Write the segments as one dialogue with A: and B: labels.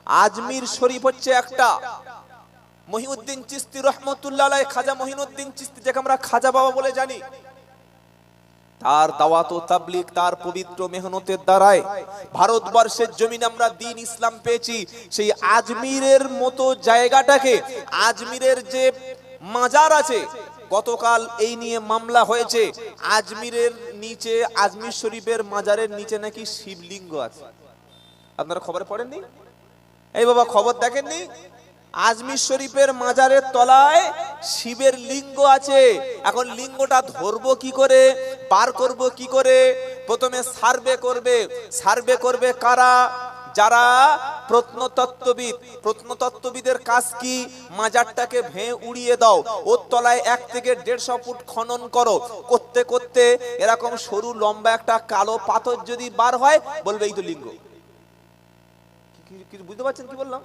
A: আজমির শরীফ হচ্ছে একটা, মহিউদ্দিন চিশতি রহমতুল্লাহ আলাইহি, খাজা মহিউদ্দিন চিশতি, যাকে আমরা খাজা বাবা বলে জানি, তার দাওয়াত ও তাবলীগ, তার পবিত্র মেহনতের দ্বারায় ভারতবর্ষের জমিনে আমরা দ্বীন ইসলাম পেয়েছি। সেই আজমিরের মতো জায়গাটাকে, আজমিরের যে মাজার আছে, গতকাল এই নিয়ে মামলা হয়েছে, আজমিরের নিচে, আজমির শরীফের মাজারের নিচে নাকি শিবলিঙ্গ আছে। আপনারা খবরে পড়েননি? এই বাবা খবর দেখেননি? আজমির শরীফের মাজারের তলায় শিবের লিঙ্গ আছে। এখন লিঙ্গটা ধরবো কি করে, পার করব কি করে? প্রথমে সার্ভে করবে কারা? যারা প্রত্নতত্ত্ববিদ। প্রত্নতত্ত্ববিদের কাজ কি? মাজারটাকে ভেঙে উড়িয়ে দাও, ওর তলায় 1 থেকে 150 ফুট খনন করো। করতে করতে এরকম সরু লম্বা একটা কালো পাথর যদি বার হয়, বলবে এই তো লিঙ্গ। কি বুঝতে পারছেন কি বললাম?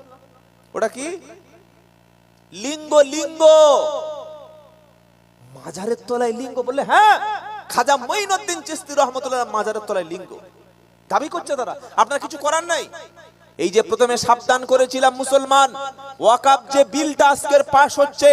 A: ওটা কি লিঙ্গ? লিঙ্গ মাজারের তলায় লিঙ্গ বললে, হ্যাঁ, খাজা মঈনুদ্দিন চিশতি রহমতুল্লাহ মাজারের তলায় লিঙ্গ দাবি করছে তারা। আপনার কিছু করার নাই। এই যে প্রথমে সাবধান করেছিলাম মুসলমান, ওয়াকফ যে বিলটা আজকের পাশ হচ্ছে,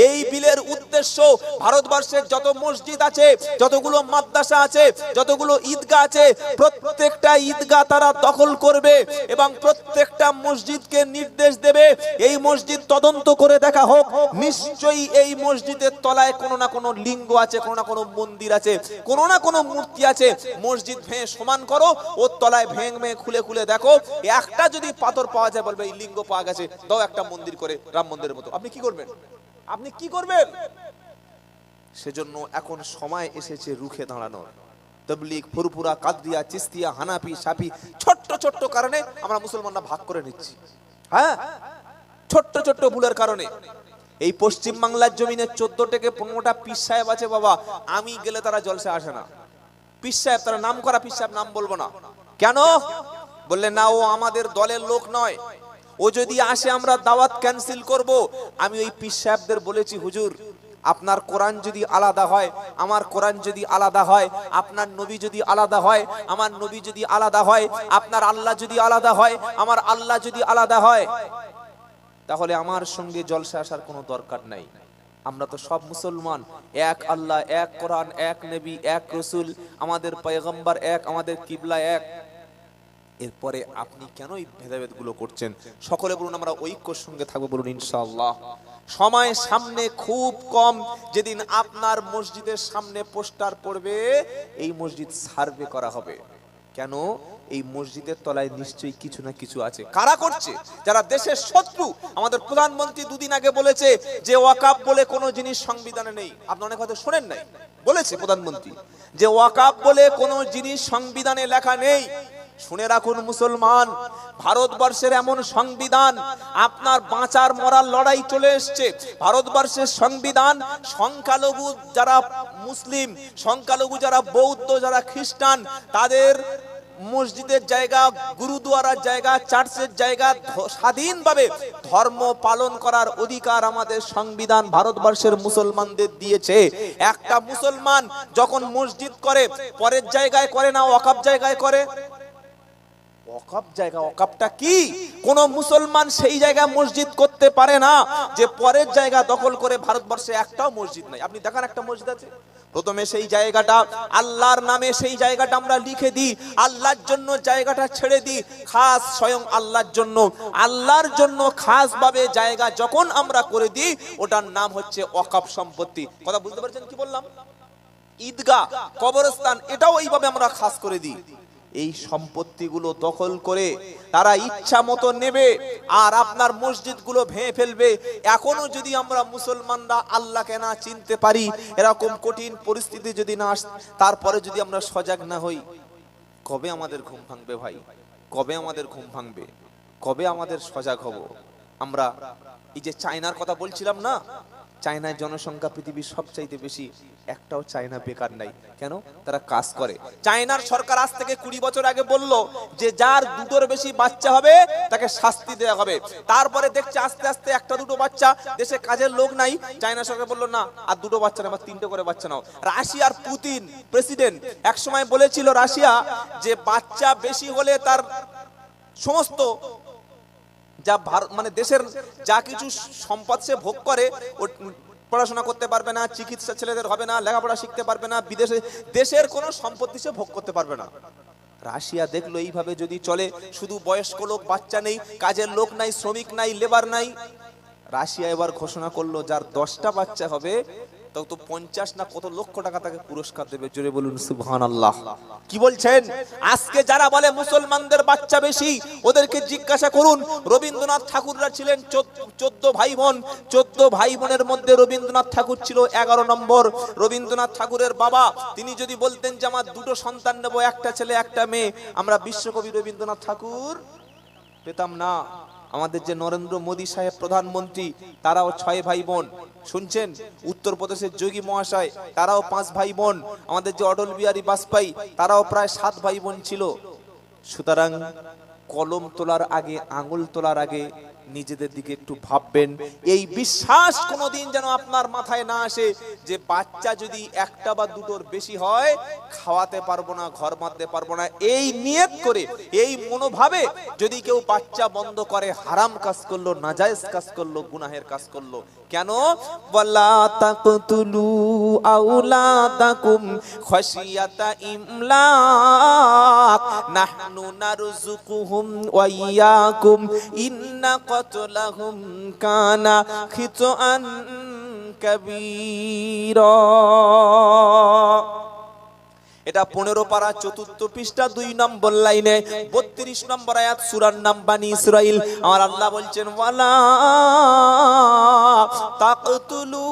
A: এই বিলের উদ্দেশ্য ভারতবর্ষের যত মসজিদ আছে, যতগুলো মাদ্রাসা আছে, যতগুলো ঈদগাহ আছে, প্রত্যেকটা ঈদগাহ তারা দখল করবে এবং প্রত্যেকটা মসজিদকে নির্দেশ দেবে এই মসজিদ তদন্ত করে দেখা হোক, নিশ্চয়ই এই মসজিদের তলায় কোনো না কোনো লিঙ্গ আছে, কোনো না কোনো মন্দির আছে, কোনো না কোনো মূর্তি আছে। মসজিদ ভেঙে সমান করো, ওর তলায় ভেঙে খুলে খুলে দেখো, একটা যদি পাথর পাওয়া যায়, বলবে এই লিঙ্গ পাওয়া গেছে, দাও একটা মন্দির করে, রাম মন্দিরের মতো। আপনি কি করবেন? আপনি কি করবেন? সেজন্য এখন সময় এসেছে রুখে দাঁড়ানোর। তাবলীগ, ফুরফুরা, কাদরিয়া, চিশতিয়া, হানাফি, শাফি, ছোট্ট ছোট্ট কারণে আমরা মুসলমানরা ভাগ করে নিচ্ছি। হ্যাঁ, ছোট্ট ছোট্ট ভুলের কারণে। এই পশ্চিম বাংলার জমিনে 14 থেকে 15টা পীর সাহেব আছে বাবা, আমি গেলে তারা জলসা আসে না। পীর সাহেব, তারা নাম করা পীর সাহেব, নাম বলবো না। কেন? বললে না, ও আমাদের দলের লোক নয়, ও যদি আসে আমরা দাওয়াত ক্যান্সেল করব। আমি ওই পীর সাহেবদের বলেছি, হুজুর আপনার কোরআন যদি আলাদা হয়, আমার কোরআন যদি আলাদা হয়, আপনার নবী যদি আলাদা হয়, আমার নবী যদি আলাদা হয়, আপনার আল্লাহ যদি আলাদা হয়, আমার আল্লাহ যদি আলাদা হয়, তাহলে আমার সঙ্গে জলসা আসার কোনো দরকার নাই। আমরা তো সব মুসলমান, এক আল্লাহ, এক কোরআন, এক নবী, এক রসুল, আমাদের পয়গম্বর এক, আমাদের কিবলা এক। এরপরে আপনি কেন এই ভেদাভেদ গুলো করছেন? সকলে বলুন আমরা ঐক্যর সঙ্গে থাকবো, বলুন ইনশাআল্লাহ। সময় সামনে খুব কম, যেদিন আপনার মসজিদের সামনে পোস্টার পড়বে এই মসজিদ সার্ভে করা হবে। কেন? এই মসজিদের তলায় নিশ্চয়ই কিছু না কিছু আছে। কারা করছে? যারা দেশের শত্রু। আমাদের প্রধানমন্ত্রী দুদিন আগে বলেছে যে ওয়াকফ বলে কোনো জিনিস সংবিধানে নেই। আপনি অনেক হয়তো শোনেন নাই, বলেছে প্রধানমন্ত্রী যে ওয়াকফ বলে কোনো জিনিস সংবিধানে লেখা নেই। শুনে রাখুন মুসলমান, ভারতবর্ষের এমন সংবিধান, আপনার বাঁচার মরার লড়াই চলে এসছে। ভারতবর্ষের সংবিধান সংখ্যালঘু যারা মুসলিম, সংখ্যালঘু যারা বৌদ্ধ, যারা খ্রিস্টান, তাদের মসজিদের জায়গা, গুরুদুয়ারার জায়গা, চার্চের জায়গা, স্বাধীনভাবে ধর্ম পালন করার অধিকার আমাদের সংবিধান ভারতবর্ষের মুসলমানদের দিয়েছে। একটা মুসলমান যখন মসজিদ করে, পরের জায়গায় করে না, ওয়াকফ জায়গায় করে। ওয়াকফ জায়গা, ওয়াকফটা কি? কোন মুসলমান সেই জায়গায় মসজিদ করতে পারে না যে পরের জায়গা দখল করে। ভারতবর্ষে একটাও মসজিদ নাই। আপনি দেখান একটা মসজিদ আছে, প্রথমে সেই জায়গাটা আল্লাহর নামে, সেই জায়গাটা আমরা লিখে দিই, আল্লাহর জন্য জায়গাটা ছেড়ে দিই, খাস স্বয়ং আল্লাহর জন্য। আল্লাহর জন্য খাস ভাবে জায়গা যখন আমরা করে দিই, ওটার নাম হচ্ছে ওয়াকফ সম্পত্তি। কথা বুঝতে পারছেন কি বললাম? ঈদগাহ, কবরস্থান, এটাও এইভাবে আমরা খাস করে দিই। এই সম্পত্তিগুলো দখল করে তারা ইচ্ছা মতো নেবে আর আপনার মসজিদগুলো ভেঙে ফেলবে। এখনো যদি আমরা মুসলমানরা আল্লাহকে না চিনতে পারি, এরকম কঠিন পরিস্থিতি যদি না আসে, তারপরে যদি আমরা সজাগ না হই, কবে আমাদের ঘুম ভাঙবে ভাই? কবে আমাদের ঘুম ভাঙবে? কবে আমাদের সজাগ হব আমরা? এই যে চায়নার কথা বলছিলাম না, চায়নার জনসংখ্যা পৃথিবীর সবচাইতে বেশি, একটাও চায়না বেকার নাই। কেন? তারা কাজ করে। চায়নার সরকার আজ থেকে 20 বছর আগে বলল যে যার দুটোর বেশি বাচ্চা হবে তাকে শাস্তি দেওয়া হবে। তারপরে দেখছে আস্তে আস্তে একটা দুটো বাচ্চা, দেশে কাজের লোক নাই, চায়না সরকার বলল না, আর দুটো বাচ্চা না, 3টে করে বাচ্চা নাও। রাশিয়ার পুতিন প্রেসিডেন্ট এক সময় বলেছিল রাশিয়া যে বাচ্চা বেশি হলে তার সমস্ত যা মানে দেশের যা কিছু সম্পদ সে ভোগ করে, ও পড়াশোনা করতে পারবে না, চিকিৎসা ছেলেদের হবে না, লেখাপড়া শিখতে পারবে না, বিদেশে দেশের কোনো সম্পত্তি সে ভোগ করতে পারবে না। রাশিয়া দেখলো এইভাবে যদি চলে, শুধু বয়স্ক লোক, বাচ্চা নেই, কাজের লোক নাই, শ্রমিক নাই, লেবার নাই। রাশিয়া এবার ঘোষণা করলো যার 10টা বাচ্চা হবে তো 50 না কত লক্ষ টাকা তাকে পুরস্কার দেবে। জোরে বলুন সুবহানাল্লাহ। কি বলছেন? আজকে যারা বলে মুসলমানদের বাচ্চা বেশি, ওদেরকে জিজ্ঞাসা করুন রবীন্দ্রনাথ ঠাকুররা ছিলেন 14 ভাই বোন। 14 ভাই বোনের মধ্যে রবীন্দ্রনাথ ঠাকুর ছিল 11 নম্বর। রবীন্দ্রনাথ ঠাকুরের বাবা তিনি যদি বলতেন যে আমার 2টো সন্তান নেব, একটা ছেলে একটা মেয়ে, আমরা বিশ্বকবি রবীন্দ্রনাথ ঠাকুর পেতাম না। আমাদের যে নরেন্দ্র মোদী সাহেব প্রধানমন্ত্রী, তারাও 6 ভাই বোন। শুনছেন? উত্তরপ্রদেশের যোগী মহাশয়, তারাও 5 ভাই বোন। আমাদের যে অটল বিহারী বাজপেয়ী, তারাও প্রায় 7 ভাই বোন ছিল। সুতরাং কলম তোলার আগে, আঙুল তোলার আগে নিজেদের দিকে একটু ভাববেন। এই বিশ্বাস কোনোদিন যেন আপনার মাথায় না আসে যে বাচ্চা যদি একটা বা দুটোর বেশি হয় খাওয়াতে পারবো না, ঘর বাঁধতে পারবো না। এই নিয়ত করে, এই মনোভাবে যদি কেউ বাচ্চা বন্ধ করে, হারাম কাজ করলো, নাজায়েজ কাজ করলো, গুনাহের কাজ করলো। কেন? ওয়ালা তাকতুলু আওলাদাকুম খাশিয়াতা ইমলাক নাহনু নারযুকুহুম ওয়া ইয়াকুম ইন্না কতলাহুম কানা খিতআন কাবীরা। এটা 15 পারা 4th পৃষ্ঠা 2 নম্বর লাইনে 32 নম্বর আয়াত, সূরার নাম বানি ইসরাইল। আমার আল্লাহ বলছেন ওয়ালা তাকতুলু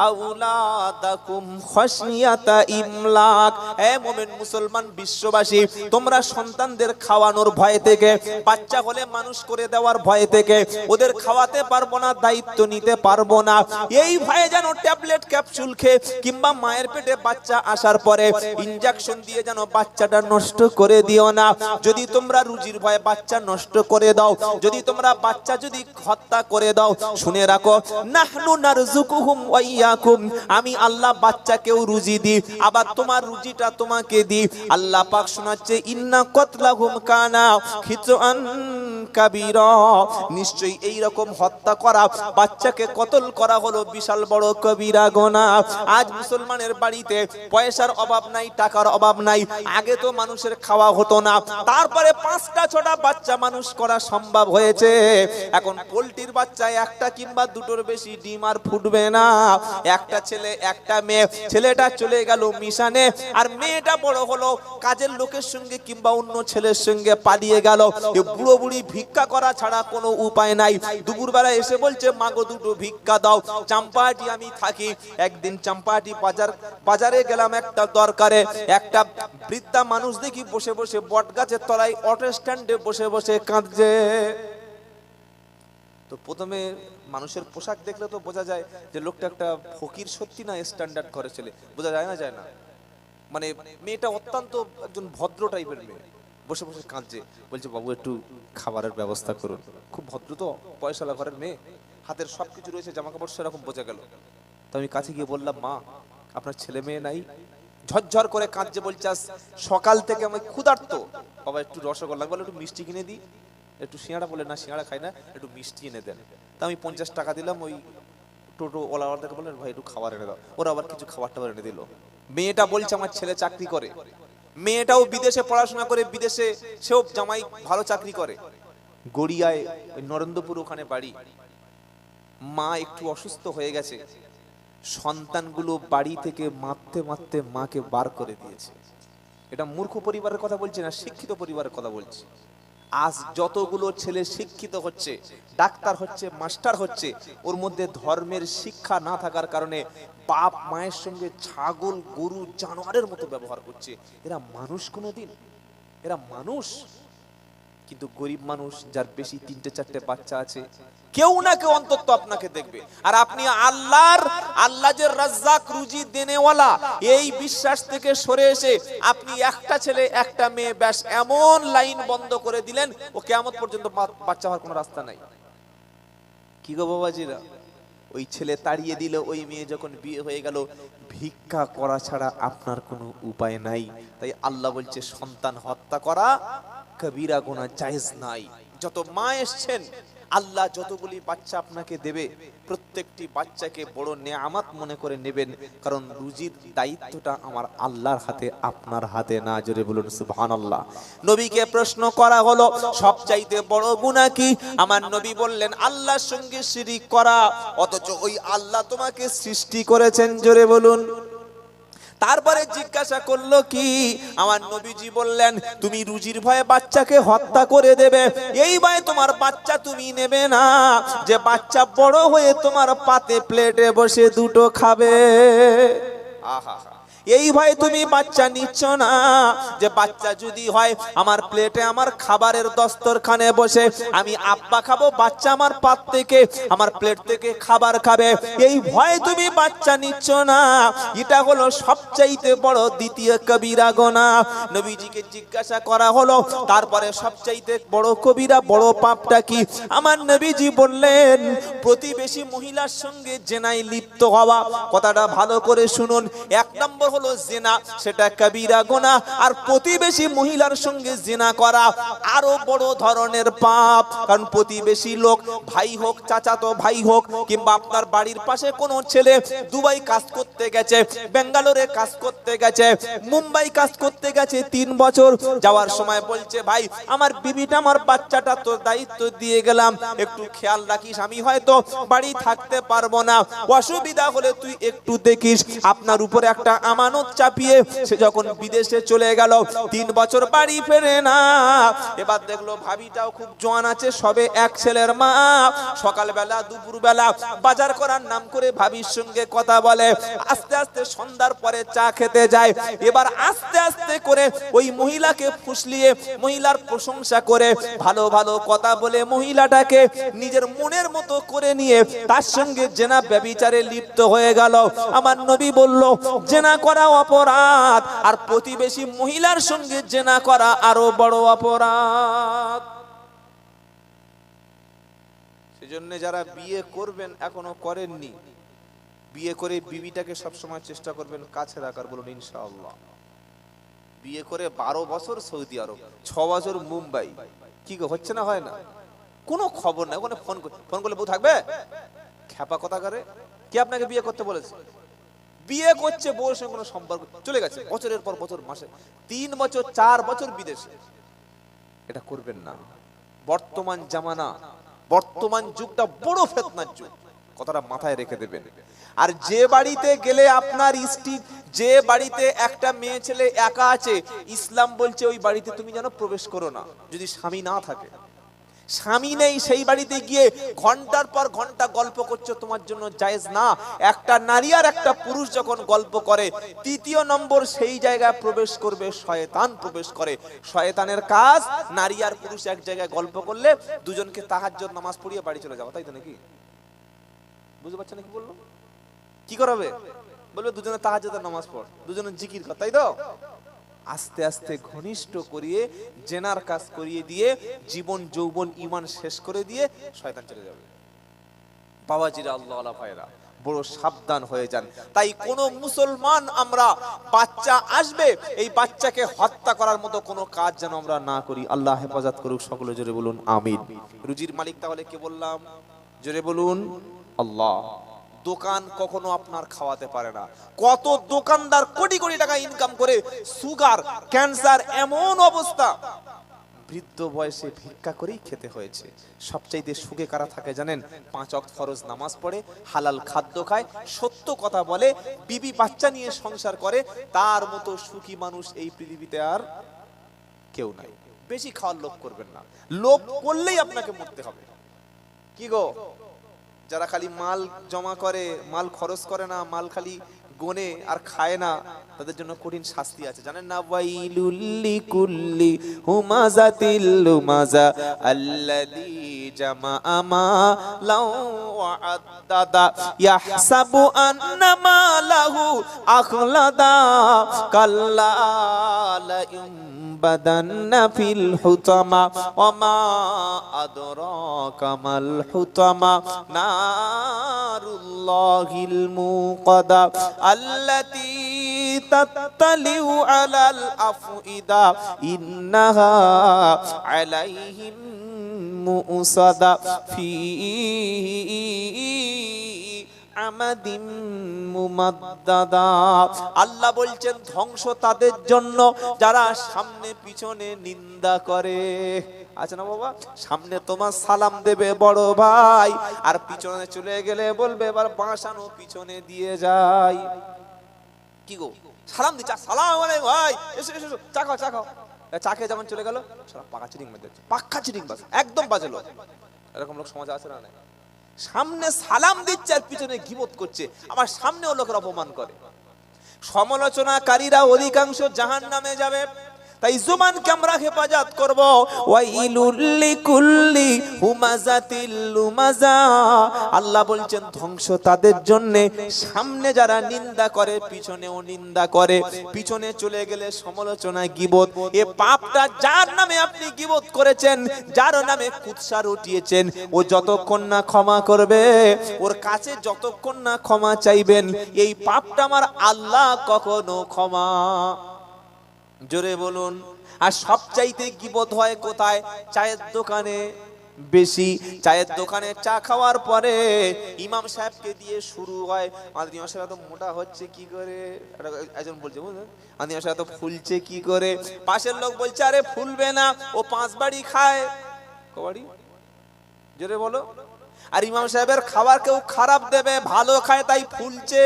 A: আওলাদাকুম খাশিয়াতা ইমলাক। হে মুমিন মুসলমান বিশ্ববাসী, তোমরা সন্তানদের খাওয়ানোর ভয় থেকে, বাচ্চা হলে মানুষ করে দেওয়ার ভয় থেকে, ওদের খাওয়াতে পারবো না, দায়িত্ব নিতে পারবো না, এই ভয়ে যেন ট্যাবলেট ক্যাপসুল খেয়ে কিংবা মায়ের পেটে বাচ্চা আসার পরে ইনজেকশন দিয়ে যেন বাচ্চাটা নষ্ট করে দিও না। যদি তোমরা রুজির ভয়ে বাচ্চা নষ্ট করে দাও, যদি তোমরা বাচ্চা যদি হত্যা করে দাও, শুনে রাখো নাহনু নারযুকুহুম ওয়া ইয়াকুম, আমি আল্লাহ বাচ্চাকেও রুজি দিই, আবার তোমার রুজিটা তোমাকে দিই। আল্লাহ পাক শোনাচ্ছে ইন্না কতলাহুম কানা খিতআন কাবীরা, নিশ্চয়ই এই রকম হত্যা করা, বাচ্চাকে কতল করা হলো বিশাল বড় কবিরা গুনাহ। আজ মুসলমানের বাড়িতে পয়সার অভাব নাই, টাকার অভাব নাই। আগে তো মানুষের খাওয়া হতো না, তারপরে 5টা 6টা বাচ্চা মানুষ করা সম্ভব হয়েছে। এখন পোল্ট্রির বাচ্চা একটা কিংবা দুটোর বেশি ডিম আর ফুটবে না। একটা ছেলে একটা মেয়ে, ছেলেটা চলে গেল মিশনে, আর মেয়েটা বড় হলো কাজের লোকের সঙ্গে কিংবা অন্য ছেলের সঙ্গে পালিয়ে গেল। বুড়ো বুড়ি ভিক্ষা করা ছাড়া কোনো উপায় নাই। দুপুরবেলা এসে বলছে মাগো 2টো ভিক্ষা দাও। চাম্পাহাটি আমি থাকি। একদিন চাম্পাহাটি বাজারে গেলাম একটা দরকারে, একটা বৃদ্ধা মানুষ দেখি বসে বসে বট গাছের তলায় অটো স্ট্যান্ডে বসে বসে কাঁদছে। তো প্রথমে মানুষের পোশাক দেখলে তো বোঝা যায় যে লোকটা একটা ফকির সত্যি না স্ট্যান্ডার্ড ঘরে ছেলে, বোঝা যায় না? যায় না। মানে মেয়েটা অত্যন্ত একজন ভদ্র টাইপের মেয়ে, বসে বসে কাঁদছে। বলছে বাবু একটু খাবারের ব্যবস্থা করুন। খুব ভদ্র তো, পয়সালা ঘরের মেয়ে, হাতের সবকিছু রয়েছে, জামা কাপড় সেরকম বোঝা গেল। তো আমি কাছে গিয়ে বললাম মা আপনার ছেলে মেয়ে নাই? ঝরঝর করে কাঁদছে, বলছে সকাল থেকে আমি ক্ষুধার্ত, বাবা একটু রসগোল্লা, বলে একটু মিষ্টি কিনে দিই, একটু সিঙ্গাড়া, বলে না সিঙ্গাড়া খাই না, একটু মিষ্টি এনে দেন। তা আমি 50 টাকা দিলাম। ওই টোটো ওলাওয়ালাকে বললেন ভাই একটু খাবার এনে দাও, ওরা আবার কিছু খাবার টাবার এনে দিল। মেয়েটা বলছে আমার ছেলে চাকরি করে, মেয়েটাও বিদেশে পড়াশোনা করে, বিদেশে সেও জামাই ভালো চাকরি করে, গড়িয়ায় ওই নরেন্দ্রপুর ওখানে বাড়ি। মা একটু অসুস্থ হয়ে গেছে, সন্তানগুলো বাড়ি থেকে মারতে মারতে মাকে বার করে দিয়েছে। এটা মূর্খ পরিবারের কথা বলছি না, শিক্ষিত পরিবারের কথা বলছি। আজ যতগুলো ছেলে শিক্ষিত হচ্ছে, ডাক্তার হচ্ছে, মাস্টার হচ্ছে, ওর মধ্যে ধর্মের শিক্ষা না থাকার কারণে বাপ মায়ের সঙ্গে ছাগল গরু জানোয়ারের মতো ব্যবহার করছে। এরা মানুষ কোনোদিন? এরা মানুষ? কিন্তু গরিব মানুষ যার বেশি 3টে 4টে বাচ্চা আছে, কেউ না কেউ অন্তত আপনাকে দেখবে। আর আপনি আল্লাহ যে রাজ্জাক, রুজি দেনেওয়ালা, এই বিশ্বাস থেকে সরে এসে আপনি একটা ছেলে একটা মেয়ে ব্যাস এমন লাইন বন্ধ করে দিলেন, ও কিয়ামত পর্যন্ত বাচ্চা হওয়ার কোনো রাস্তা নাই। কি গো বাবাজিরা, ওই ছেলে তাড়িয়ে দিল, ওই মেয়ে যখন বিয়ে হয়ে গেল, ভিক্ষা করা ছাড়া আপনার কোনো উপায় নাই। তাই আল্লাহ বলছে সন্তান হত্যা করা কবিরা গুনাহ, জায়েজ নাই। যত মা এসছেন, আল্লাহ যতগুলি বাচ্চা আপনাকে দেবে প্রত্যেকটি বাচ্চাকে বড় নেয়ামত মনে করে নেবেন, কারণ রুজির দায়িত্বটা আমার আল্লাহর হাতে, আপনার হাতে না। জোরে বলুন সুবহানাল্লাহ। নবীকে প্রশ্ন করা হলো সবচাইতে বড় গুনাহ কি? আমার নবী বললেন আল্লাহর সঙ্গে শিরিক করা, অথচ ওই আল্লাহ তোমাকে সৃষ্টি করেছেন। জোরে বলুন। তারপরে জিজ্ঞাসা করলো কি? আমার নবীজি বললেন তুমি রুজির ভয়ে বাচ্চাকে হত্যা করে দেবে, এই ভয়ে তোমার বাচ্চা তুমি নেবে না, যে বাচ্চা বড় হয়ে তোমার পাতে প্লেটে বসে দুটো খাবে। আহা, এই ভয়ে তুমি বাচ্চা নিচ্ছ না, যে বাচ্চা যদি হয় আমার প্লেটে আমার খাবারের দস্তরখানে বসে আমি আব্বা খাবো, বাচ্চা আমার পাত থেকে আমার প্লেট থেকে খাবার খাবে, এই ভয়ে তুমি বাচ্চা নিচ্ছ না। এটা হলো সবচাইতে বড় দ্বিতীয় কবিরা গুনাহ। নবীজিকে জিজ্ঞাসা করা হলো তারপরে সবচাইতে বড় কবিরা বড় পাপটা কি? আমার নবীজি বললেন প্রতিবেশী মহিলার সঙ্গে জেনায় লিপ্ত হওয়া। কথাটা ভালো করে শুনুন। এক নম্বর হলো জিনা, সেটা কবিরা গুনাহ, আর প্রতিবেশী মহিলার সঙ্গে জিনা করা আরো বড় ধরনের পাপ। কারণ প্রতিবেশী লোক, ভাই হোক, চাচাতো ভাই হোক, কিংবা আপনার বাড়ির পাশে কোনো ছেলে দুবাই কাজ করতে গেছে, বেঙ্গালোরে কাজ করতে গেছে, মুম্বাই কাজ করতে গেছে 3 বছর, যাওয়ার সময় বলছে ভাই আমার বিবিটা আমার বাচ্চাটা তোর দায়িত্ব দিয়ে গেলাম, একটু খেয়াল রাখিস, আমি হয়তো বাড়ি থাকতে পারবো না, অসুবিধা হলে তুই একটু দেখিস। আপনার উপরে একটা আমানত চাপিয়ে সে যখন বিদেশে চলে গেল, 3 বছর বাড়ি ফেরে না। এবার দেখলো ভাবিটাও খুব জোয়ান আছে, সবে এক ছেলের মা, সকালবেলা দুপুরবেলা বাজার করার নাম করে ভাবির সঙ্গে কথা বলে, আস্তে আস্তে সন্ধ্যার পরে চা খেতে যায়। এবার আস্তে আস্তে করে ওই মহিলাকে ফুসলিয়ে, মহিলার প্রশংসা করে, ভালো ভালো কথা বলে মহিলাটাকে নিজের মনের মতো করে নিয়ে তার সঙ্গে জেনা ব্যভিচারে লিপ্ত হয়ে গেল। আমার নবী বলল জেনা করা অপরাধ, আর প্রতিবেশী মহিলার সঙ্গে জেনা করা আরো বড় অপরাধ। সেজন্য যারা বিয়ে করবেন এখনো করেননি, বিয়ে করে বিবিটাকে সবসময় চেষ্টা করবেন কাছে রাখার। বলুন ইনশাআল্লাহ। বিয়ে করে 12 বছর সৌদি আরব, 6 বছর মুম্বাই, কি হচ্ছে না? হয় না? কোনো খবর নাই। ওখানে ফোন করলে বউ থাকবে? খ্যাপা কথা করে। কে আপনাকে বিয়ে করতে বলেছে? বিয়ে করছে, বউর সঙ্গে কোনো সম্পর্ক, চলে গেছে বছরের পর বছর, মাসে 3 বছর 4 বছর বিদেশে। এটা করবেন না। বর্তমান জামানা, বর্তমান যুগটা বড় ফিতনার যুগ, কথাটা মাথায় রেখে দেবেন। আর যে বাড়িতে গেলে আপনার স্ত্রী, যে বাড়িতে একটা মেয়ে ছেলে একা আছে, ইসলাম বলছে ওই বাড়িতে তুমি যেন প্রবেশ করো না, যদি স্বামী না থাকে। স্বামী নেই সেই বাড়িতে গিয়ে ঘন্টার পর ঘন্টা গল্প করছো, তোমার জন্য জায়েজ না। একটা নারী আর একটা পুরুষ যখন গল্প করে, 3য় নম্বর সেই জায়গায় প্রবেশ করবে শয়তান প্রবেশ করে। শয়তানের কাজ নারী আর পুরুষ এক জায়গায় গল্প করলে দুজনকে তাহাজ্জুদ নামাজ পড়িয়ে বাড়ি চলে যাওয়া, তাই তো নাকি? বুঝতে পারছেন কি বললো? কি করাবে? বলবে দুজনে তাহাজ্জুদের নামাজ পড়, দুজনে জিকির কর, তাই তো? আস্তে আস্তে ঘনিষ্ঠ করিয়ে জেনার কাজ করিয়ে দিয়ে জীবন যৌবন ইমান শেষ করে দিয়ে শয়তান চলে যাবে। বাবাজিরা, আল্লাহ আলা ভাইরা, বড় সাবধান হয়ে যান। তাই কোন মুসলমান আমরা বাচ্চা আসবে, এই বাচ্চাকে হত্যা করার মতো কোনো কাজ যেন আমরা না করি। আল্লাহ হেফাজত করুক। সকলে জোরে বলুন আমিন। রুজির মালিক তাহলে কে বললাম? জোরে বলুন আল্লাহ। দোকান কখনো আপনার খাওয়াতে পারে না। কত দোকানদার কোটি কোটি টাকা ইনকাম করে, সুগার, ক্যান্সার, এমন অবস্থা, বৃদ্ধ বয়সে ভিক্ষা করেই খেতে হয়েছে। সবচাইতে সুখে কারা থাকে জানেন? 5 ওয়াক্ত ফরজ নামাজ পড়ে, হালাল খাদ্য খায়, সত্য কথা বলে, বিবি বাচ্চা নিয়ে সংসার করে, তার মতো সুখী মানুষ এই পৃথিবীতে আর কেউ নাই। বেশি খাওয়ার লোভ করবেন না, লোভ করলেই আপনাকে মরতে হবে। কি গো, যারা খালি মাল জমা করে, মাল খরচ করে না, মাল খালি গোনে আর খায় না, তাদের জন্য কঠিন শাস্তি আছে, জানেন না? ওয়াইলুল লিকুল্লি হুমাযাতিল লুমাযা আল্লাযী জামাআ মালাও ওয়া আদ্দাদা ইয়াহসাবু আন্না মালাহু আখলাদা কাল্লা লা বাদান্না ফিল হুতামা ওয়া মা আদরাকা মাল হুতামা নারুল্লাহিল মুকাদা আল্লাতী তাত্তালিউ আলাল আফইদা ইন্নাহা আলাইহিম মুসাদা ফি আমাদিম মুমাদ্দাদা। আল্লাহ বলছেন ধ্বংস তাদের জন্য যারা সামনে পিছনে নিন্দা করে। আচ্ছা না বাবা, সামনে তোমার সালাম দেবে বড় ভাই, আর পিছনে চলে গেলে বলবে এবার বাঁশানো পিছনে দিয়ে যাই। কি গো সালাম দিচ্ছ, সালাম আলাইকুম ভাই, এসো এসো এসো, চা খাও চা খাও। চা খেয়ে যেমন চলে গেল, পাকা চিটিং মেরে দিচ্ছে, পাক্কা চিটিং বাস, একদম বাজে লোক। এরকম লোক সমাজে আছে না? সামনে সালাম দিচ্ছে আর পিছনে গীবত করছে, আমার সামনেও লোকের অপমান করে। সমালোচনাকারীরা অধিকাংশ জাহান্নামে যাবে। তাই জুবানকে আমরা হেফাজত করব। ওয়াইলুল লিকুল্লি হুমাযাতিল লুমাযা। আল্লাহ বলছেন ধ্বংস তাদের জন্য সামনে যারা নিন্দা করে পিছনেও নিন্দা করে, পিছনে চলে গেলে সমালোচনা গীবত। এ পাপটা যার নামে আপনি গীবত করেছেন, যার নামে কুৎসা রটিয়েছেন, ও যতক্ষণ না ক্ষমা করবে, ওর কাছে যতক্ষণ না ক্ষমা চাইবেন, এই পাপটা আমার আল্লাহ কখনো ক্ষমা, জোরে বলুন। আর সবচাইতে গীবত হয় কোথায়? চায়ের দোকানে বেশি। চায়ের দোকানে চা খাওয়ার পরে ইমাম সাহেবকে দিয়ে শুরু হয়, আমাদের ইমাম সাহেব এত মোটা হচ্ছে কি করে, একজন বলছে বুঝলেন, আমাদের ইমাম সাহেব এত ফুলছে কি করে। পাশের লোক বলছে আরে ফুলবে না, ও 5 বাড়ি খায়। কবাড়ি, জোরে বলো। আর ইমাম সাহেবের খাবার কেউ খারাপ দেবে, ভালো খায় তাই ফুলছে।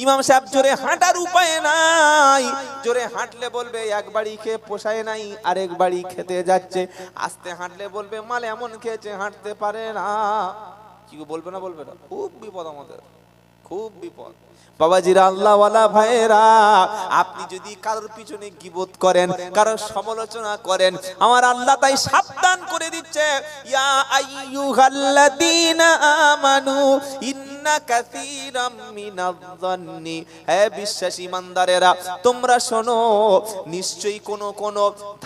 A: ইমাম সাহেব জোরে হাঁটার উপায় নাই, জোরে হাঁটলে বলবে এক বাড়ি খেয়ে পোষায় নাই, আরেক বাড়ি খেতে যাচ্ছে। আস্তে হাঁটলে বলবে মাল এমন খেয়েছে হাঁটতে পারে না। কি বলবে না বলবে না? খুব বিপদ আমাদের, খুব বিপদ। বাবাজিরা, আল্লাহওয়ালা ভাইয়েরা, আপনি যদি কারোর পিছনে গীবত করেন, কারোর সমালোচনা করেন, আমার আল্লাহ তাই সাবধান করে দিচ্ছে, ইয়া আইয়ুহাল্লাযীনা আমানু ইন্না কাসীরাম মিনায-যন্নি। হে বিশ্বাসী ইমানদারেরা, তোমরা শোনো, নিশ্চয়ই কোন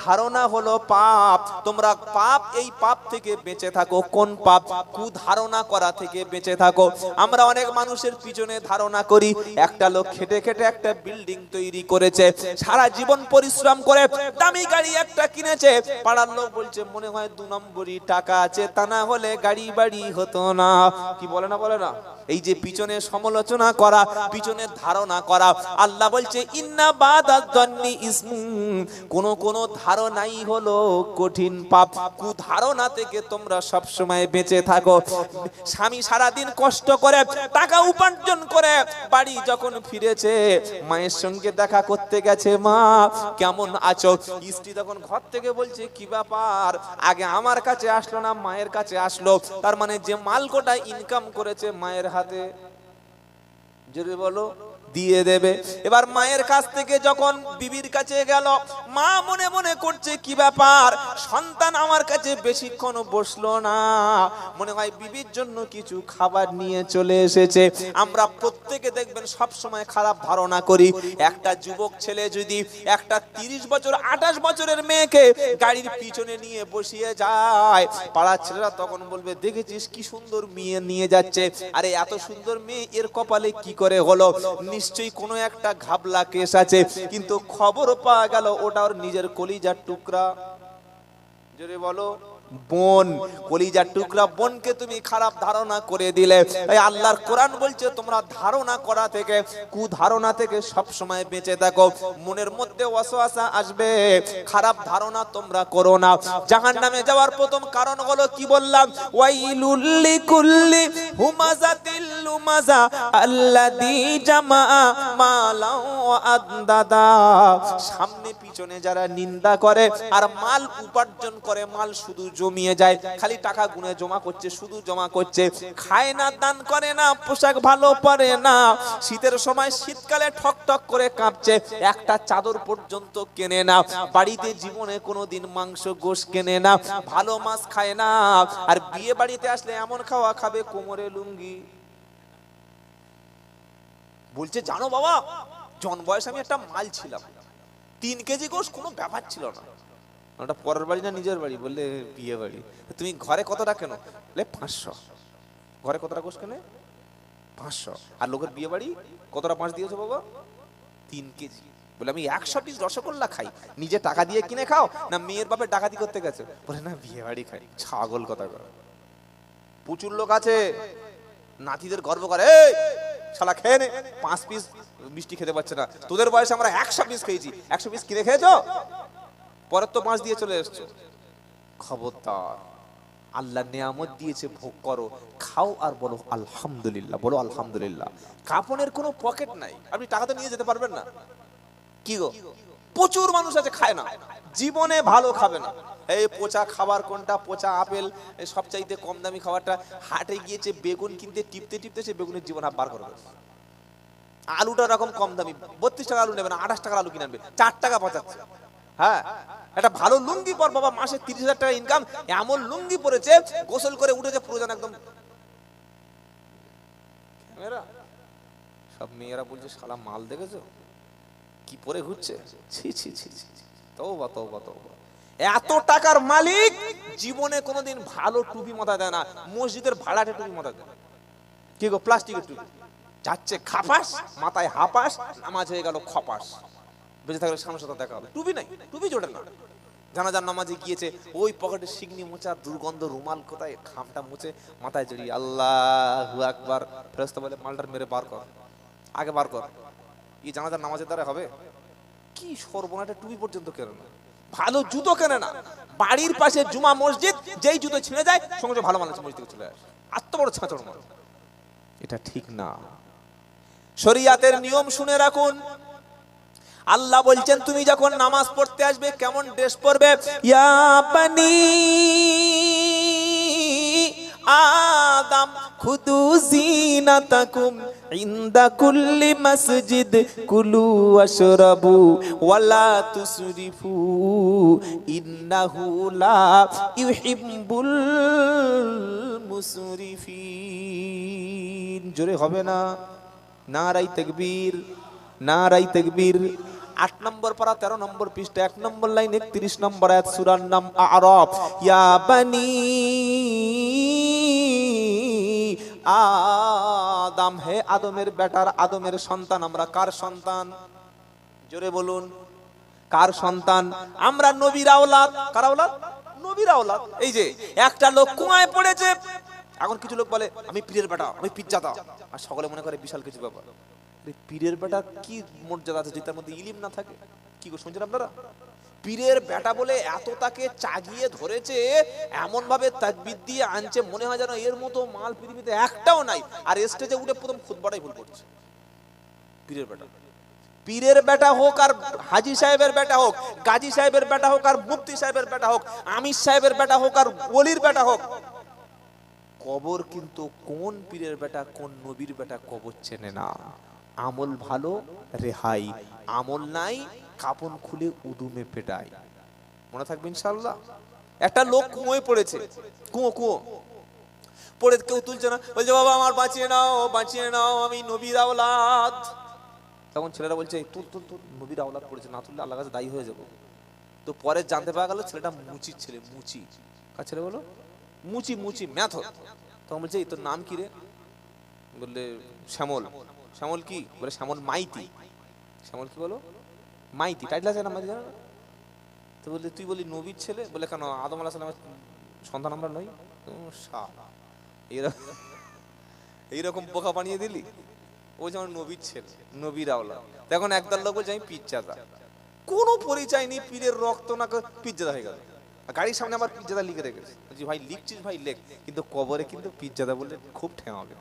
A: ধারণা হলো পাপ। তোমরা পাপ, এই পাপ থেকে বেঁচে থাকো। কোন পাপ? কুধারণা করা থেকে বেঁচে থাকো। আমরা অনেক মানুষের পিছনে ধারণা করি। একটা লোক খেটে খেটে একটা বিল্ডিং তৈরি করেছে, সারা জীবন পরিশ্রম করে দামি গাড়ি একটা কিনেছে। পাড়ার লোক বলছে মনে হয় 2 নম্বরই টাকা আছে, তা না হলে গাড়ি বাড়ি হতো না। কি বলে না বলে না? এই যে পিছনে সমালোচনা করা, পিছনে ধারণা করা, আল্লাহ বলছে ইন্না বাদায-যন্নি ইসমুন। কোন ধারণাই হলো কঠিন পাপ। কুধারণা থেকে তোমরা সব সময় বেঁচে থাকো। স্বামী সারাদিন কষ্ট করে টাকা উপার্জন করে বাড়ি যখন ফিরেছে, মায়ের সঙ্গে দেখা করতে গেছে, মা কেমন আছো? স্ত্রী তখন ঘর থেকে বলছে কি ব্যাপার, আগে আমার কাছে আসলো না মায়ের কাছে আসলো। তার মানে যে মালকোটা ইনকাম করেছে মায়ের হাতে, জোরে বলো, দিয়ে দেবে। এবার মায়ের কাছ থেকে যখন বিবির কাছে গেল, মা মনে মনে করছে কি ব্যাপার, সন্তান আমার কাছে বেশিক্ষণ বসলো না, মনে হয় বিবির জন্য কিছু খাবার নিয়ে চলে এসেছে। আমরা প্রত্যেকে দেখবেন সব সময় খারাপ ধারণা করি। একটা যুবক ছেলে যদি একটা 30 বছর 28 বছরের মেয়েকে গাড়ির পিছনে নিয়ে বসিয়ে যায়, পাড়ার ছেলেরা তখন বলবে দেখেছিস কি সুন্দর মেয়ে নিয়ে যাচ্ছে। আরে এত সুন্দর মেয়ে এর কপালে কি করে হলো? নিশ্চয়ই কোনো একটা ঘাবলা কেস আছে। কিন্তু খবর পাওয়া গেল ওটা ওর নিজের কলিজার টুকরা, জোরে বলো, বোন। কলিজার টুকরা বোনকে তুমি খারাপ ধারণা করে দিলে। তাই আল্লাহর কোরআন বলছে তোমরা ধারণা করা থেকে, কুধারণা থেকে সব সময় বেঁচে থাকো। মনের মধ্যে ওয়াসওয়াসা আসবে, খারাপ ধারণা তোমরা করো না। জাহান্নামে যাওয়ার প্রথম কারণ হলো কি বললাম? ওয়াইলুল লিকুল্লি হুমাযাতিল লুমাযা আল্লাযী জামাআ মালা ওয়া আদাদা। সামনে পিছনে যারা নিন্দা করে আর মাল উপার্জন করে, মাল শুধু জমিয়ে যায়, খালি টাকা গুনে জমা করছে, শুধু জমা করছে, খায় না, দান করে না, পোশাক ভালো পরে না, শীতের সময় শীতকালে ঠক ঠক করে কাঁপছে, একটা চাদর পর্যন্ত কেনে না, বাড়িতে জীবনে কোনোদিন মাংস গোশ কেনে না, ভালো মাছ খায় না, আর বিয়ে বাড়িতে আসলে এমন খাওয়া খাবে কোমরে লুঙ্গি। বলছে জানো বাবা, জন বয়স আমি একটা মাল ছিলাম, 3 কেজি গোশ কোনো ব্যাপার ছিল না। ওটা পরের বাড়ি না নিজের বাড়ি? বললে বিয়ে বাড়ি। তুমি ঘরে কতটা কেন? বলে 500। ঘরে কতটা গোশ কেনে? 500। আর লোকের বিয়ে বাড়ি কতটা মাছ দিয়েছো বাবা? 3 কেজি। বলে আমি 100 পিস রসগোল্লা খাই, নিজে টাকা দিয়ে কিনে খাও না মেয়ের বাপে ডাকাতি করতে গেছে? বলে না বিয়ে বাড়ি খাই। ছাগল কথা কর। প্রচুর লোক আছে নাতিদের গর্ব করে, এই শালা খেয়ে নে, 5 পিস মিষ্টি খেতে পারছে না, তোদের বয়সে আমরা 100 পিস খেয়েছি, 100 পিস কিনে খেয়েছো, পরের তো 5 দিয়ে চলে এসছো। খবরদার, আল্লাহ নিয়ামত দিয়েছে, ভোগ করো, খাও আর বলো আলহামদুলিল্লাহ, বলো আলহামদুলিল্লাহ। কাপনের কোনো পকেট নাই, আপনি টাকা তো নিয়ে যেতে পারবেন না। কি গো, প্রচুর মানুষ আছে খায় না, জীবনে ভালো খাবে না। এই পচা খাবার কোনটা, পচা আপেল, সবচাইতে কম দামি খাবারটা। হাটে গিয়েছে বেগুন কিনতে, টিপতে টিপতে সে বেগুনের জীবন হাফ বার করবে। আলুটা রকম কম দামি, 32 টাকা আলু নেবে না, 28 টাকা আলু কিনে আনবে, 4 টাকা বাঁচাচ্ছে। হ্যাঁ, একটা ভালো লুঙ্গি পর বাবা, মাসে 30,000 টাকা ইনকাম, এমন লুঙ্গি পরেছে, গোসল করে উঠেছে পুরো যেন একদম। সব মেয়েরা বলছে শালা মাল দেখেছো কি পরে ঘুরছে, ছি ছি ছি ছি, তওবা তওবা তওবা। এত টাকার মালিক জীবনে কোনোদিন ভালো টুপি মাথায় দেয় না, মসজিদের ভাড়াটে টুপি মাথায় দেয়। কি গো, প্লাস্টিকের টুপি, যাচ্ছে খাপাস, মাথায় হাপাস, নামাজ হয়ে গেল খপাস, বেঁচে থাকলে সামনে সাথে দেখা হবে। টুপি নাই, টুপি জোটে না। জানাজার নামাজে গিয়েছে, ওই পকেটে সিগনি মোচা, দুর্গন্ধ রুমাল কোথায়, খামটা মুছে মাথায় জড়িয়ে আল্লাহু আকবার। ফেরেশতা বলে মালটার মেরে বার কর, আগে বার কর। এই জানাজার নামাজের দ্বারা হবে? কি সর্বনাটা, টুপি পর্যন্ত কেনে না, ভালো জুতো কেনে না। বাড়ির পাশে জুমা মসজিদ, যেই জুতো ছিঁড়ে যায় সঙ্গে সঙ্গে ভালো মানুষ মসজিদ থেকে চলে আসে। এত বড় ছাঁচড় মানুষ, এটা ঠিক না। শরিয়াতের নিয়ম শুনে রাখুন। আল্লাহ বলছেন তুমি যখন নামাজ পড়তে আসবে কেমন ড্রেস পরবে। ইয়া বানি আদম খুদু জিনাতাকুম ইনদা কুল্লি মসজিদ কুলু ওয়াশরাবু ওয়ালা তুসরিফু ইন্নাহু লা ইউহিব্বুল মুসরিফিন। জোরে হবে না? নারাই তাকবীর, নারাই তাকবীর। 8 নম্বর পারা 13 নম্বর পৃষ্ঠা 1 নম্বর লাইন 31 নম্বর আয়াত, সূরার নাম আরাফ। ইয়া বানি আদম, হে আদমের বেটার, আদমের সন্তান আমরা। কার সন্তান? জোরে বলুন, কার সন্তান? আমরা নবীর আওলাদ। কার আওলাদ? নবীর আওলাদ। এই যে একটা লোক কুয়ায় পড়েছে, এখন কিছু লোক বলে আমি পীরের বেটা, আমি পীরজাদা, আর সকলে মনে করে বিশাল কিছু ব্যাপার। পীরের বেটা কি মর্যাদা আছে যেটার মধ্যে ইলিম না থাকে? কি গো শুনছেন আপনারা? পীরের বেটা বলে এত তাকে চাগিয়ে ধরেছে, এমন ভাবে তাকবীর দিয়ে আনছে, মনে হয় যেন এর মতো মাল পৃথিবীতে একটাও নাই। আর স্টেজে উঠে প্রথম খুতবাটাই ভুল করছে। পীরের বেটা, পীরের বেটা হোক আর হাজী সাহেবের বেটা হোক, গাজী সাহেবের বেটা হোক আর মুফতি সাহেবের বেটা হোক, আমির সাহেবের বেটা হোক আর ওলির বেটা হোক, কবর কিন্তু কোন পীরের বেটা কোন নবীর বেটা কবর চেনে না। আমল ভালো রেহাই, আমল নাই কাপন খুলে উদুমে পেটাই। মনে থাকবে ইনশাআল্লাহ। একটা লোক কুয়োয় পড়েছে, কুয়ো পড়ে কেউ তুলছে না, বলছে বাবা আমার বাঁচিয়ে নাও, বাঁচিয়ে নাও, আমি নবীর আওলাদ। তখন ছেলেরা বলছে তুল তুল তুল, নবীর আওলাদ পড়েছে, না তুললে আল্লাহর কাছে দায়ী হয়ে যাবো। তো পরে জানতে পারা গেল ছেলেটা মুচির ছেলে। মুচি কার ছেলে বলো? মুচি, মুচি ম্যাথর। তখন বলছে এই তোর নাম কি রে? বললে শ্যামল। শ্যামল কি? বলে শ্যামল মাইতি। শ্যামল কি বলো? মাইতি। টাইটেল আছে না মাইতি? জানো না? তো বললে তুই বলি নবীর ছেলে। বলে কেন আদম আলাইহিস সালামের সন্তান আমরা নই? এইরকম বোকা বানিয়ে দিলি। ও যেমন নবীর ছেলে, নবীর আওলাদ। এখন একদল লোক বলছে আমি পীরজাদা। কোনো পরিচয় নেই, পীরের রক্ত না, পীরজাদা হয়ে গেল। গাড়ির সামনে আমার পীরজাদা লিখে রেখেছে। বলছি ভাই লিখছিস ভাই লেখ, কিন্তু কবরে কিন্তু পীরজাদা বললে খুব ঠেঙাবে।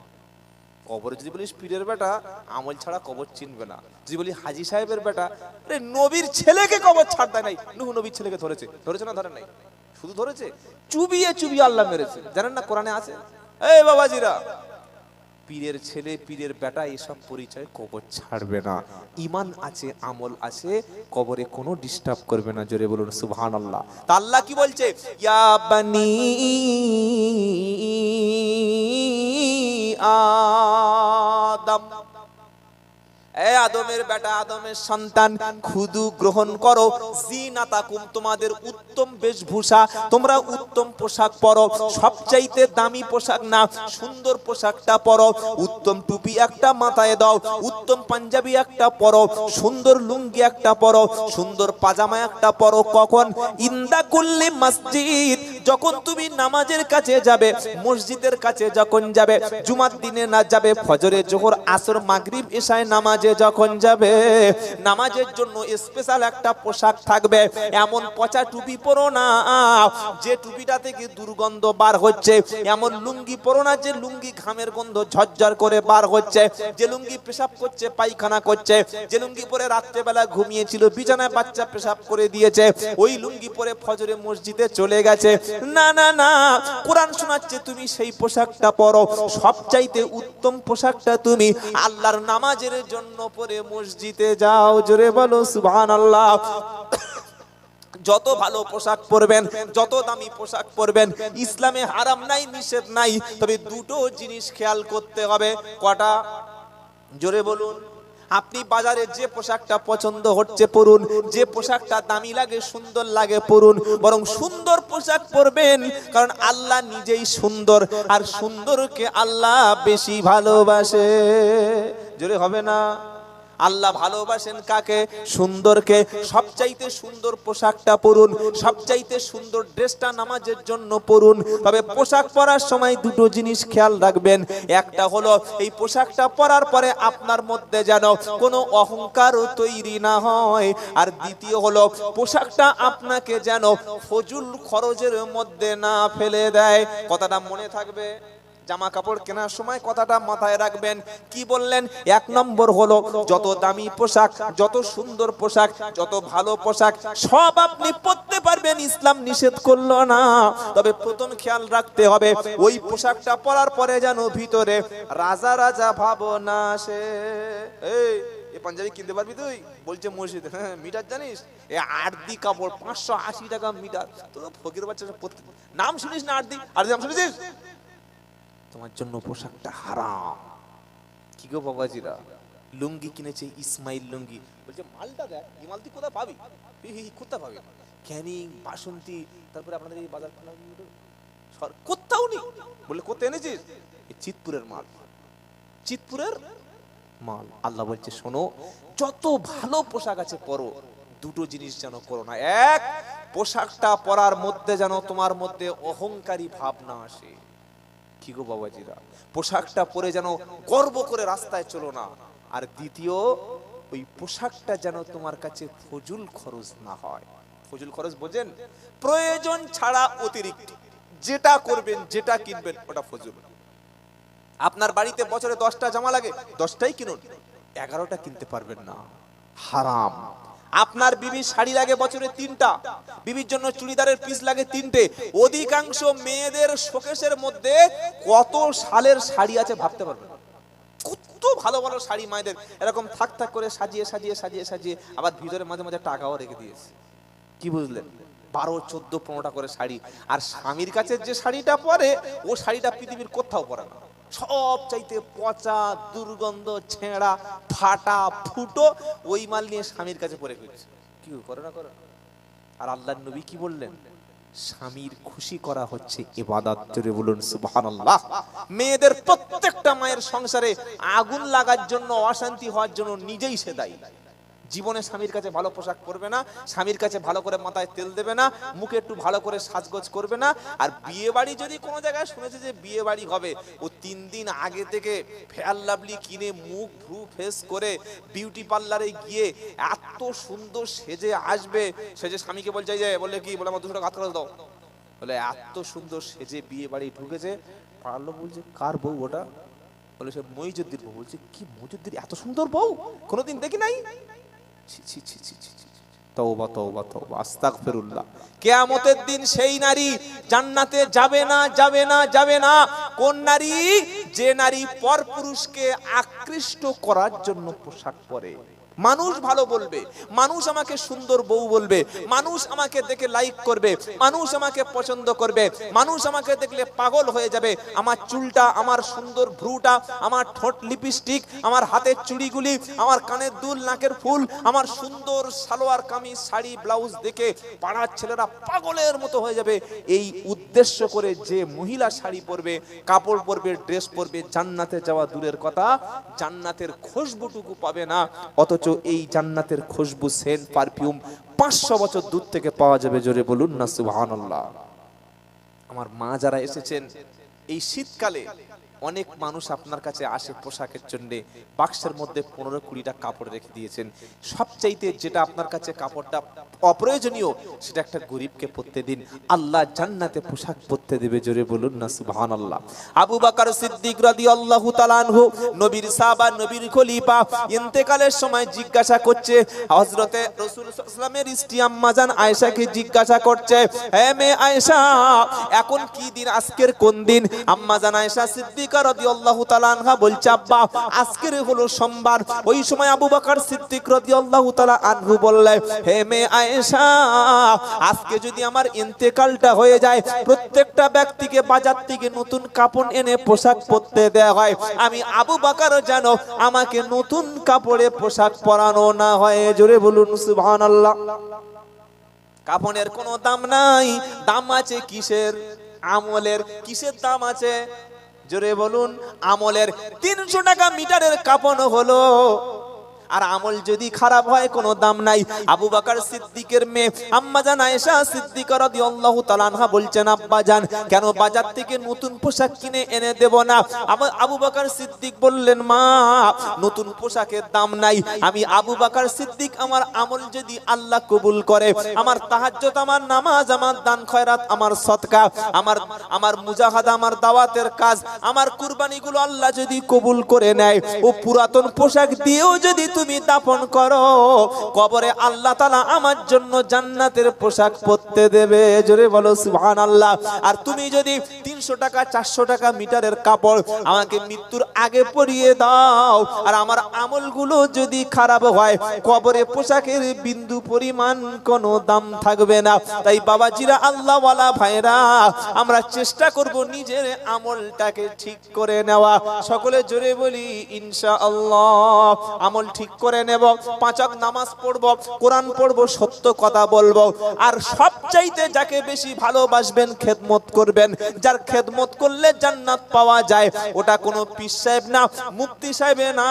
A: কবরে যদি বলিস পীরের বেটা, আমল ছাড়া কবর চিনবে না। যদি বলি হাজী সাহেবের বেটা, আরে নবীর ছেলেকে কবর ছাড় দেয় নাই। নূহ নবীর ছেলেকে ধরেছে, ধরেছে না ধরে নাই? শুধু ধরেছে, চুবিয়ে চুবিয়ে আল্লাহ মেরেছে। জানেন না কোরআনে আছে? এই বাবাজিরা, পীরের ছেলে পীরের বেটা এসব পরিচয় কবর ছাড়বে না। ঈমান আছে, আমল আছে, কবরে কোনো ডিস্টার্ব করবে না। জোরে বলুন সুবহানাল্লাহ। তা আল্লাহ কি বলছে? ইয়া বানি আদম, এ আদমের বেটা আদমের সন্তান খুদু গ্রহণ করো জিনাতাকুম তোমাদের উত্তম বেশভূষা তোমরা উত্তম পোশাক পরো সবচাইতে দামি পোশাক না সুন্দর পোশাকটা পরো উত্তম টুপি একটা মাথায় দাও উত্তম পাঞ্জাবি একটা পরো সুন্দর লুঙ্গি একটা পরো সুন্দর পাজামা একটা পরো কখন ইন্দা কুল্লি মসজিদ যখন তুমি নামাজের কাছে যাবে মসজিদের কাছে যখন যাবে জুমার দিনে না যাবে ফজরে জোহর আসর মাগরিব এশায় নামাজে যখন যাবে নামাজের জন্য স্পেশাল একটা পোশাক থাকবে এমন পচা টুপি পরো না যে টুপিটা থেকে দুর্গন্ধ বার হচ্ছে এমন লুঙ্গি পরো না যে লুঙ্গি ঘামের গন্ধ ঝরঝর করে বার হচ্ছে যে লুঙ্গি পেশাব করছে পায়খানা করছে যে লুঙ্গি পরে রাত্রেবেলা ঘুমিয়েছিল বিছানায় বাচ্চা পেশাব করে দিয়েছে ওই লুঙ্গি পরে ফজরে মসজিদে চলে গেছে না না না কোরআন শোনাচ্ছে তুমি সেই পোশাকটা পরো সবচাইতে উত্তম পোশাকটা তুমি আল্লাহর নামাজের জন্য পরে মসজিদে যাও জোরে বলো সুবহানাল্লাহ যত ভালো পোশাক পরবেন যত দামি পোশাক পরবেন ইসলামে হারাম নাই নিষেধ নাই তবে দুটো জিনিস খেয়াল করতে হবে কটা জোরে বলুন আপনি বাজারে যে পোশাকটা পছন্দ হচ্ছে পরুন যে পোশাকটা দামি লাগে সুন্দর লাগে পরুন বরং সুন্দর পোশাক পরবেন কারণ আল্লাহ নিজেই সুন্দর আর সুন্দরকে আল্লাহ বেশি ভালোবাসে জোরে হবে না আল্লাহ ভালোবাসেন কাকে সুন্দরকে সবচাইতে সুন্দর পোশাকটা পরুন সবচাইতে সুন্দর ড্রেসটা নামাজের জন্য পরুন তবে পোশাক পরার সময় দুটো জিনিস খেয়াল রাখবেন একটা হলো এই পোশাকটা পরার পরে আপনার মধ্যে যেন কোনো অহংকার তৈরি না হয় আর দ্বিতীয় হলো পোশাকটা আপনাকে যেন ফজুল খরচের মধ্যে না ফেলে দেয় কথাটা মনে থাকবে জামা কাপড় কেনার সময় কথাটা মাথায় রাখবেন কি বললেন এক নম্বর হলো যত দামি পোশাক যত সুন্দর পোশাক যত ভালো পোশাক সব আপনি পরতে পারবেন ইসলাম নিষেধ করলো না তবে প্রথম খেয়াল রাখতে হবে ওই পোশাকটা পরার পরে যেন ভিতরে রাজা রাজা ভাবনা আসে এই পাঞ্জাবি কিনতে পারবি তুই বলছে মসজিদ হ্যাঁ মিটার জানিস এ আরদি কাপড় 580 টাকা মিটার তো ফকির বাচ্চা নাম শুনিস না আরদি নাম শুনেছিস তোমার জন্য পোশাকটা হারাম কি গো বাবাজিরা লুঙ্গি কিনেছে ইসমাইল লুঙ্গি বলছে মালটা দেখ এই মাল তুই কোথায় পাবি কোথায় পাবি ক্যানিং বাসন্তী তারপরে আপনাদের এই বাজার কোথাও নেই বলে কোথায় এনেছিস চিতপুরের মাল চিতপুরের মাল আল্লাহ বলছে শোনো যত ভালো পোশাক আছে পরো দুটো জিনিস যেন করো না এক পোশাকটা পরার মধ্যে যেন তোমার মধ্যে অহংকারী ভাব না আসে কি গো বাবাজিরা পোশাকটা পরে যেন গর্ব করে রাস্তায় চলো না আর দ্বিতীয় ওই পোশাকটা যেন তোমার কাছে ফজুল খরচ না হয় ফজুল খরচ বোঝেন প্রয়োজন ছাড়া অতিরিক্ত যেটা করবেন যেটা কিনবেন ওটা ফজুল আপনার বাড়িতে বছরে 10টা জামা লাগে 10টাই কিনুন 11টা কিনতে পারবেন না হারাম আপনার বিবির শাড়ি লাগে বছরে 3টা বিবির জন্য চুড়িদারের পিস লাগে 3টে অধিকাংশ মেয়েদের শোকেসের মধ্যে কত সালের শাড়ি আছে ভাবতে পারবেন কত ভালো ভালো শাড়ি মায়েদের এরকম থাক থাক করে সাজিয়ে সাজিয়ে সাজিয়ে সাজিয়ে আবার ভিতরে মাঝে মাঝে টাকাও রেখে দিয়েছে কি বুঝলেন 12, 14, 15টা করে শাড়ি আর স্বামীর কাছে যে শাড়িটা পরে ও শাড়িটা পৃথিবীর কোথাও পরে না সব চাইতে পচা দুর্গন্ধ ছেঁড়া ফাটা ফুটো ওই মাল নিয়ে স্বামীর কাছে পরে গেছে কি করে না করে আর আল্লাহর নবী কি বললেন স্বামীর খুশি করা হচ্ছে ইবাদত জোরে বলুন সুবহানাল্লাহ মেয়েদের প্রত্যেকটা মায়ের সংসারে আগুন লাগার জন্য অশান্তি হওয়ার জন্য নিজেই সে দায়ী জীবনে স্বামীর কাছে ভালো পোশাক পরবে না স্বামীর কাছে ভালো করে মাথায় তেল দেবে না মুখে একটু ভালো করে সাজগোজ করবে না আর বিয়ে বাড়ি যদি কোনো জায়গায় শুনেছে যে বিয়ে বাড়ি হবে ও 3 দিন আগে থেকে ফেয়ার লাভলি কিনে মুখ ভ্রু ফেস করে বিউটি পার্লারে গিয়ে এত সুন্দর সেজে আসবে সেজে স্বামীকে বলছে যে বলে কি বলে আমার 200 টাকা হাত খরচ দাও বলে এত সুন্দর সেজে বিয়ে বাড়ি ঢুকেছে পারলো বলছে কার বউ ওটা বলে সে মইজুদ্দির বউ বলছে কি মইজুদ্দির এত সুন্দর বউ কোনোদিন দেখি নাই তওবা তওবা তওবা আস্তাগফিরুল্লাহ কিয়ামতের দিন সেই নারী জান্নাতে যাবে না যাবে না যাবে না কোন নারী যে নারী পরপুরুষকে আকৃষ্ট করার জন্য পোশাক পরে মানুষ ভালো বলবে, মানুষ আমাকে সুন্দর বউ বলবে, মানুষ আমাকে দেখে লাইক করবে, মানুষ আমাকে পছন্দ করবে, মানুষ আমাকে দেখলে পাগল হয়ে যাবে। আমার চুলটা, আমার সুন্দর ভ্রুটা, আমার ঠোঁট লিপস্টিক, আমার হাতের চুড়িগুলি, আমার কানের দুল, নাকের ফুল, আমার সুন্দর সালোয়ার কামিজ, শাড়ি, ব্লাউজ দেখে পাড়ার ছেলেরা পাগলের মতো হয়ে যাবে। এই উদ্দেশ্য করে যে মহিলা শাড়ি পরবে, কাপড় পরবে, ড্রেস পরবে, জান্নাতে যাওয়া দূরের কথা, জান্নাতের খুশবুটুকু পাবে না। অথচ এই জান্নাতের খুশবু, সেন্ট, পারফিউম 500 বছর দূর থেকে পাওয়া যাবে। জোরে বলুন না সুবহানাল্লাহ। আমার মা যারা এসেছেন, এই শীতকালে অনেক মানুষ আপনার কাছে আসে পোশাকের জন্য, বাক্সের মধ্যে 15-20টা কাপড় রেখে দিয়েছেন। সবচাইতে যেটা আপনার কাছে কাপড়টা অপ্রয়োজনীয়, সেটা একটা গরিবকে পরতে দিন, আল্লাহ জান্নাতে পোশাক পরতে দেবে। জোরে বলুন না সুবহানাল্লাহ। আবু বকর সিদ্দিক রাদিয়াল্লাহু তাআলা আনহু, নবীর সাহাবা, নবীর খলিফা, ইন্তেকালের সময় জিজ্ঞাসা করছে, হযরতে রাসূল সাল্লাল্লাহু আলাইহি ওয়াসাল্লামের স্ত্রী আম্মা জান আয়েশাকে জিজ্ঞাসা করছে, হে মেয়ে আয়েশা, এখন কি দিন, আজকের কোন দিন? আম্মা জান আয়েশা সিদ্দিকা রাদিয়াল্লাহু তাআলা আনহা বলছে, আব্বা আজকের হলো সোমবার। ওই সময় আবু বকর সিদ্দিক রাদিয়াল্লাহু তাআলা আনহু বললেন, হে মেয়ে আয়েশা, আজকে যদি আমার ইন্তেকালটা হয়ে যায়, প্রত্যেকটা ব্যক্তিকে বাজার থেকে নতুন কাপড় এনে পোশাক পরতে দেয়া হয়, আমি আবু বকর যেন আমাকে নতুন কাপড়ে পোশাক পরানো না হয়। জোরে বলুন সুবহানাল্লাহ। কাপড়ের কোনো দাম নাই, দাম আছে কিসের? আমলের। কিসের দাম আছে? জোরে বলুন। আমলের। 300 টাকা মিটারের কাপড় হলো, আর আমল যদি খারাপ হয় কোনো দাম নাই। আবু বকর সিদ্দিকের মেয়ে আম্মা জান আয়েশা সিদ্দিকা রাদিয়াল্লাহু তাআলা আনহা বলছেন, আব্বা জান, কেন বাজার থেকে নতুন পোশাক কিনে এনে দেব না? আবু বকর সিদ্দিক বললেন, মা, নতুন পোশাকের দাম নাই। আমি আবু বকর সিদ্দিক, আমার আমল যদি আল্লাহ কবুল করে, আমার তাহাজ্জুদ, আমার নামাজ, আমার দান খয়রাত, আমার সদকা, আমার মুজাহাদা, আমার দাওয়াতের কাজ, আমার কুরবানিগুলো আল্লাহ যদি কবুল করে নেয়, ও পুরাতন পোশাক দিয়েও যদি তুমি দাফন করো, কবরে আল্লাহ তাআলা আমার জন্য জান্নাতের পোশাক পরতে দেবে। জোরে বলো সুবহানাল্লাহ। আর তুমি যদি 300 টাকা 400 টাকা মিটারের কাপড় আমাকে মৃত্যুর আগে পরিয়ে দাও, আর আমার আমলগুলো যদি খারাপ হয়, কবরে পোশাকের বিন্দু পরিমাণ কোনো দাম থাকবে না। তাই বাবাজিরা, আল্লাহওয়ালা ভাইরা, আমরা চেষ্টা করব নিজের আমলটাকে ঠিক করে নেওয়া। সকলে জোরে বলি ইনশাআল্লাহ। আমল ঠিক করে নেব, 5 ওয়াক্ত নামাজ পড়ব, কোরআন পড়ব, সত্য কথা বলবো, আর সবচাইতে যাকে বেশি ভালোবাসবেন, খেদমত করবেন। যার খেদমত করলে জান্নাত পাওয়া যায়, ওটা কোনো পীর সাহেব না, মুফতি সাহেব না,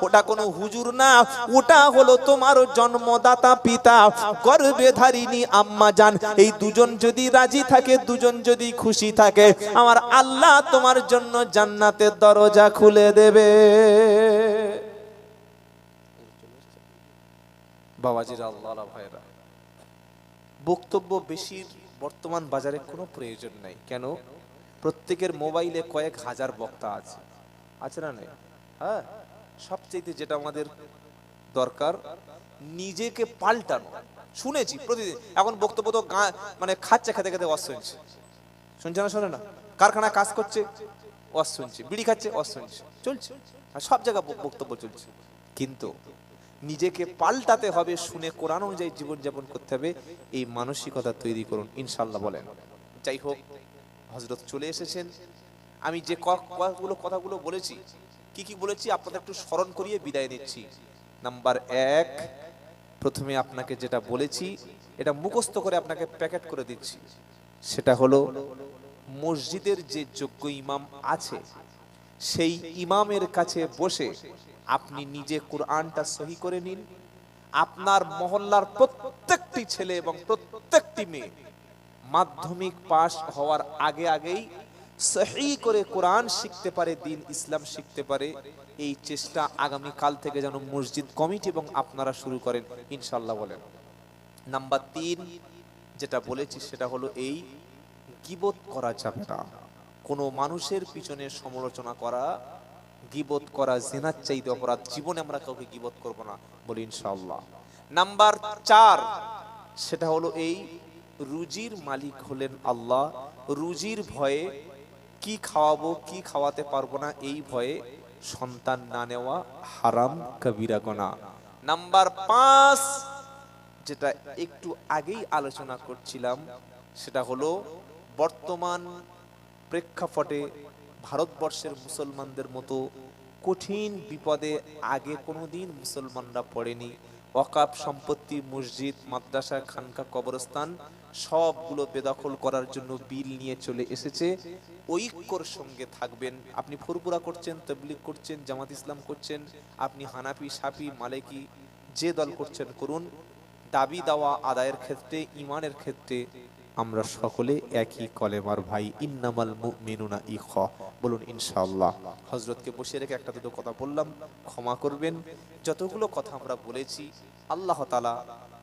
A: ওটা কোনো হুজুর না, ওটা হলো তোমার জন্মদাতা পিতা, গর্ভে ধারিনী আম্মা জান। এই দুজন যদি রাজি থাকে, দুজন যদি খুশি থাকে, আমার আল্লাহ তোমার জন্য জান্নাতের দরজা খুলে দেবে। বাবাজিরা, আল্লাহওয়ালা ভাইরা, বক্তব্য বেশির বর্তমান বাজারে কোনো প্রয়োজন নাই। কেন? প্রত্যেকের মোবাইলে কয়েক হাজার বক্তা আছে, আছে না নাই? হ্যাঁ, সবচেয়ে যেটা আমাদের দরকার, নিজেকে পাল্টানো। শুনেছি প্রতিদিন, এখন বক্তব্য তো মানে খাচ্ছে, খেতে খেতে ওয়াজ শুনছে, শুনছে না? শোনে না? কারখানায় কাজ করছে, ওয়াজ শুনছে, বিড়ি খাচ্ছে, ওয়াজ শুনছে, চলছে, আর সব জায়গায় বক্তব্য চলছে। কিন্তু নিজেকে পাল্টাতে হবে, শুনে কোরআন অনুযায়ী জীবনযাপন করতে হবে। এই মানসিকতা তৈরি করুন ইনশাআল্লাহ। বলেন। যাই হোক, হযরত চলে এসেছেন। আমি যে কথাগুলো বলেছি, কি বলেছি আপনাদের একটু স্মরণ করিয়ে বিদায় নিচ্ছি। নাম্বার 1, প্রথমে আপনাকে যেটা বলেছি, এটা মুখস্থ করে আপনাকে প্যাকেট করে দিচ্ছি। সেটা হলো, মসজিদের যে যোগ্য ইমাম আছে, সেই ইমামের কাছে বসে আপনি নিজে কোরআনটা সহি করে নিন। আপনার মহল্লার প্রত্যেকটি ছেলে এবং প্রত্যেকটি মেয়ে মাধ্যমিক পাস হওয়ার আগেই সহি করে কোরআন শিখতে পারে, দিন ইসলাম শিখতে পারে। এই চেষ্টা আগামী কাল থেকে যেন মসজিদ কমিটি এবং আপনারা শুরু করেন ইনশাআল্লাহ। বলেন। নাম্বার 3 যেটা বলেছি, সেটা হলো এই, গীবত করা যাবে না। কোনো মানুষের পিছনে সমালোচনা করা, গীবত করা জিনার চাইতে অপরাধ। জীবনে আমরা কাউকে গীবত করব না, বলি ইনশাআল্লাহ। নাম্বার 4 সেটা হলো এই, রুজির মালিক হলেন আল্লাহ। রুজির ভয়ে, কি খাওয়াবো কি খাওয়াতে পারবো না, এই ভয়ে সন্তান না নেওয়া হারাম কবিরা গুনাহ। নাম্বার 5, যেটা একটু আগেই আলোচনা করছিলাম, সেটা হলো বর্তমান প্রেক্ষাপটে ভারতবর্ষের মুসলমানদের মতো কঠিন বিপদে আগে কোনোদিন মুসলমানরা পড়েনি। ওয়াকাফ সম্পত্তি, মসজিদ, মাদ্রাসা, খানকা, কবরস্থান সবগুলো বেদখল করার জন্য বিল নিয়ে চলে এসেছে। ঐক্যর সঙ্গে থাকবেন। আপনি ফুরফুরা করছেন, তাবলীগ করছেন, জামাত ইসলাম করছেন, আপনি হানাফি, শাফি, মালিকি যে দল করছেন করুন, দাবি দাওয়া আদায়ের ক্ষেত্রে, ইমানের ক্ষেত্রে আমরা সকলে একই কলেমার ভাই। ইন্নামাল মুমিনুনা ইখওয়া, বলুন ইনশাআল্লাহ। হযরতকে বসিয়ে রেখে একটা দুটো কথা বললাম, ক্ষমা করবেন। যতগুলো কথা আমরা বলেছি, আল্লাহ তাআলা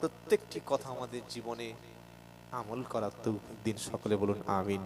A: প্রত্যেকটি কথা আমাদের জীবনে আমল করার তৌফিক দিন। সকলে বলুন আমিন।